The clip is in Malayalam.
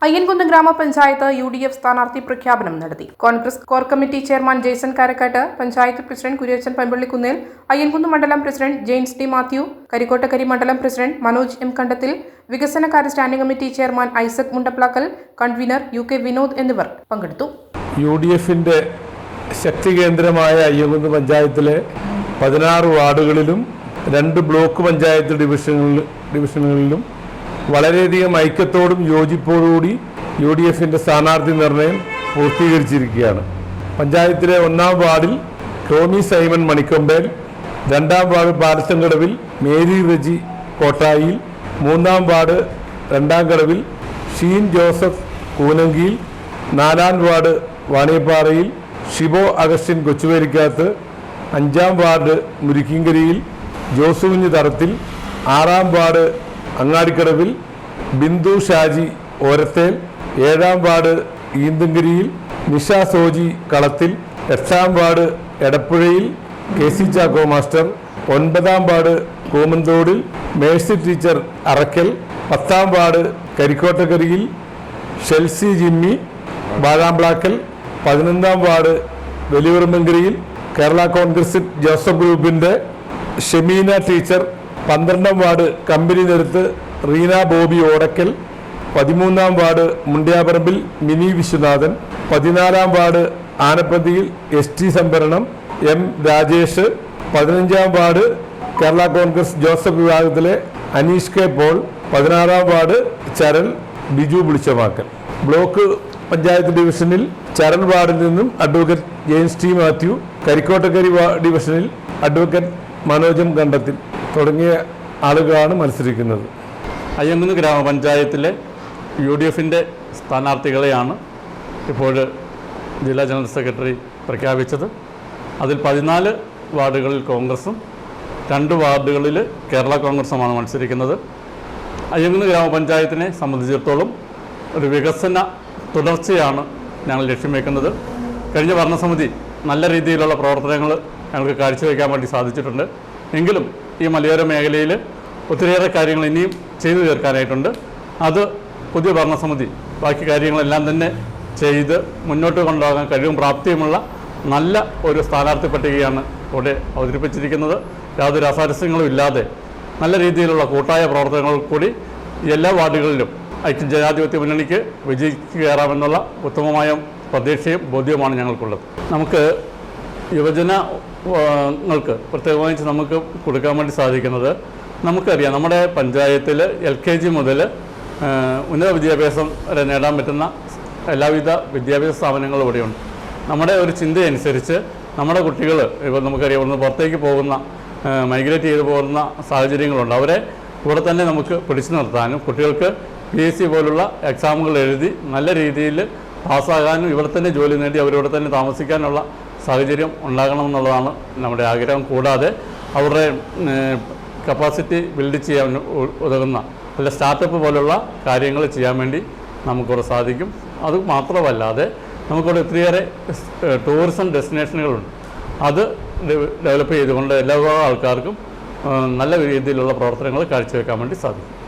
അയ്യൻകുന്ന് ഗ്രാമപഞ്ചായത്ത് UDF സ്ഥാനാർത്ഥി പ്രഖ്യാപനം നടത്തി. Congress core committee chairman Jason Karakkatt, panchayat president Kuriachan Pampallikunnel, Ayyankunnu മണ്ഡലം president James T Mathew, Karikkottakkari മണ്ഡലം പ്രസിഡന്റ് മനോജ് എം കണ്ടത്തിൽ, വികസനകാര്യ standing committee chairman Isaac Mundaplackal, convener UK Vinod എന്നിവർ പങ്കെടുത്തു. UDFിന്റെ ശക്തി കേന്ദ്രമായ അയ്യൻകുന്ന് പഞ്ചായത്തിലെ 16 വാർഡുകളിലും 2 ബ്ലോക്ക് പഞ്ചായത്ത് ഡിവിഷനുകളിലും വളരെയധികം ഐക്യത്തോടും യോജിപ്പോടുകൂടി UDFിന്റെ സ്ഥാനാർത്ഥി നിർണയം പൂർത്തീകരിച്ചിരിക്കുകയാണ്. പഞ്ചായത്തിലെ 1-ാം വാർഡിൽ ടോമി സൈമൺ മണിക്കൊമ്പേൽ, 2-ാം വാർഡ് പാലത്തങ്കടവിൽ മേരി റജി കോട്ടായിൽ, 3-ാം വാർഡ് 2-ാം കടവിൽ ഷീൻ ജോസഫ് കൂനങ്കിയിൽ, 4-ാം വാർഡ് വാണിയപ്പാറയിൽ ഷിബോ അഗസ്റ്റിൻ കൊച്ചുവേലിക്കകത്ത്, 5-ാം വാർഡ് മുരിക്കിങ്കരിയിൽ ജോസുകുഞ്ഞ് തറത്തിൽ, 6-ാം വാർഡ് അങ്ങാടിക്കടവിൽ ബിന്ദു ഷാജി ഓരത്തേൽ, 7-ാം വാർഡ് ഈന്തങ്കരിയിൽ നിഷ സോജി കളത്തിൽ, 8-ാം വാർഡ് എടപ്പുഴയിൽ KC ചാക്കോ മാസ്റ്റർ, 9-ാം വാർഡ് കൂമന്തോടിൽ മേഴ്സി ടീച്ചർ അറക്കൽ, 10-ാം വാർഡ് കരിക്കോട്ടക്കരിയിൽ ഷെൽസി ജിമ്മി ബാദാംപ്ലാക്കൽ, 11-ാം വാർഡ് വലിയുറമ്പങ്കരിയിൽ കേരള കോൺഗ്രസ് ജോസഫ് ഗ്രൂപ്പിൻ്റെ ഷെമീന ടീച്ചർ, 12-ാം വാർഡ് കമ്പനി നിരത്ത് റീന ബോബി ഓടക്കൽ, 13-ാം വാർഡ് മുണ്ടിയാപറമ്പിൽ മിനി വിശ്വനാഥൻ, 14-ാം വാർഡ് ആനപ്പതിയിൽ ST സംഭരണം M രാജേഷ്, 15-ാം വാർഡ് കേരള കോൺഗ്രസ് ജോസഫ് വിഭാഗത്തിലെ അനീഷ് K പോൾ, 16-ാം വാർഡ് ചരൽ ബിജു പുളിച്ചമാക്കൽ. ബ്ലോക്ക് പഞ്ചായത്ത് ഡിവിഷനിൽ ചരൽ വാർഡിൽ നിന്നും advocate James T Mathew, Karikkottakkari ഡിവിഷനിൽ അഡ്വക്കേറ്റ് മനോജം കണ്ടത്തിൽ തുടങ്ങിയ ആളുകളാണ് മത്സരിക്കുന്നത്. അയ്യൻകുന്ന് ഗ്രാമപഞ്ചായത്തിലെ UDFിൻ്റെ സ്ഥാനാർത്ഥികളെയാണ് ഇപ്പോൾ ജില്ലാ ജനറൽ സെക്രട്ടറി പ്രഖ്യാപിച്ചത്. അതിൽ 14 വാർഡുകളിൽ കോൺഗ്രസും 2 വാർഡുകളിൽ കേരള കോൺഗ്രസുമാണ് മത്സരിക്കുന്നത്. അയ്യൻകുന്ന് ഗ്രാമപഞ്ചായത്തിനെ സംബന്ധിച്ചിടത്തോളം ഒരു വികസന തുടർച്ചയാണ് ഞങ്ങൾ ലക്ഷ്യം വയ്ക്കുന്നത്. കഴിഞ്ഞ ഭരണസമിതി നല്ല രീതിയിലുള്ള പ്രവർത്തനങ്ങൾ ഞങ്ങൾക്ക് കാഴ്ചവെക്കാൻ വേണ്ടി സാധിച്ചിട്ടുണ്ട്. എങ്കിലും ഈ മലയോര മേഖലയിൽ ഒത്തിരിയേറെ കാര്യങ്ങൾ ഇനിയും ചെയ്തു തീർക്കാനായിട്ടുണ്ട്. അത് പുതിയ ഭരണസമിതി ബാക്കി കാര്യങ്ങളെല്ലാം തന്നെ ചെയ്ത് മുന്നോട്ട് കൊണ്ടുപോകാൻ കഴിവും പ്രാപ്തിയുമുള്ള നല്ല ഒരു സ്ഥാനാർത്ഥി പട്ടികയാണ് ഇവിടെ അവതരിപ്പിച്ചിരിക്കുന്നത്. യാതൊരു അസാരസ്യങ്ങളും ഇല്ലാതെ നല്ല രീതിയിലുള്ള കൂട്ടായ പ്രവർത്തനങ്ങൾ കൂടി എല്ലാ വാർഡുകളിലും ഐക്യജനാധിപത്യ മുന്നണിക്ക് വിജയിക്ക് കയറാമെന്നുള്ള ഉത്തമമായ പ്രതീക്ഷയും ബോധ്യവുമാണ് ഞങ്ങൾക്കുള്ളത്. നമുക്ക് യുവജനങ്ങൾക്ക് പ്രത്യേകമായി നമുക്ക് കൊടുക്കാൻ വേണ്ടി സാധിക്കുന്നത്, നമുക്കറിയാം നമ്മുടെ പഞ്ചായത്തിൽ LKG മുതൽ ഉന്നത വിദ്യാഭ്യാസം വരെ നേടാൻ പറ്റുന്ന എല്ലാവിധ വിദ്യാഭ്യാസ സ്ഥാപനങ്ങളും ഇവിടെയുണ്ട്. നമ്മുടെ ഒരു ചിന്തയനുസരിച്ച് നമ്മുടെ കുട്ടികൾ ഇപ്പോൾ നമുക്കറിയാം ഒന്ന് പുറത്തേക്ക് പോകുന്ന മൈഗ്രേറ്റ് ചെയ്ത് പോകുന്ന സാഹചര്യങ്ങളുണ്ട്. അവരെ ഇവിടെ തന്നെ നമുക്ക് പിടിച്ചു നിർത്താനും കുട്ടികൾക്ക് PSC പോലുള്ള എക്സാമുകൾ എഴുതി നല്ല രീതിയിൽ പാസ്സാകാനും ഇവിടെ തന്നെ ജോലി നേടി അവരിവിടെ തന്നെ താമസിക്കാനുള്ള സാഹചര്യം ഉണ്ടാകണമെന്നുള്ളതാണ് നമ്മുടെ ആഗ്രഹം. കൂടാതെ അവരുടെ കപ്പാസിറ്റി ബിൽഡ് ചെയ്യാൻ ഉതകുന്ന അല്ല സ്റ്റാർട്ടപ്പ് പോലുള്ള കാര്യങ്ങൾ ചെയ്യാൻ വേണ്ടി നമുക്കിവിടെ സാധിക്കും. അത് മാത്രമല്ലാതെ നമുക്കിവിടെ ഒത്തിരിയേറെ ടൂറിസം ഡെസ്റ്റിനേഷനുകളുണ്ട്. അത് ഡെവലപ്പ് ചെയ്തുകൊണ്ട് എല്ലാ ആൾക്കാർക്കും നല്ല രീതിയിലുള്ള പ്രവർത്തനങ്ങൾ കാഴ്ചവെക്കാൻ വേണ്ടി സാധിക്കും.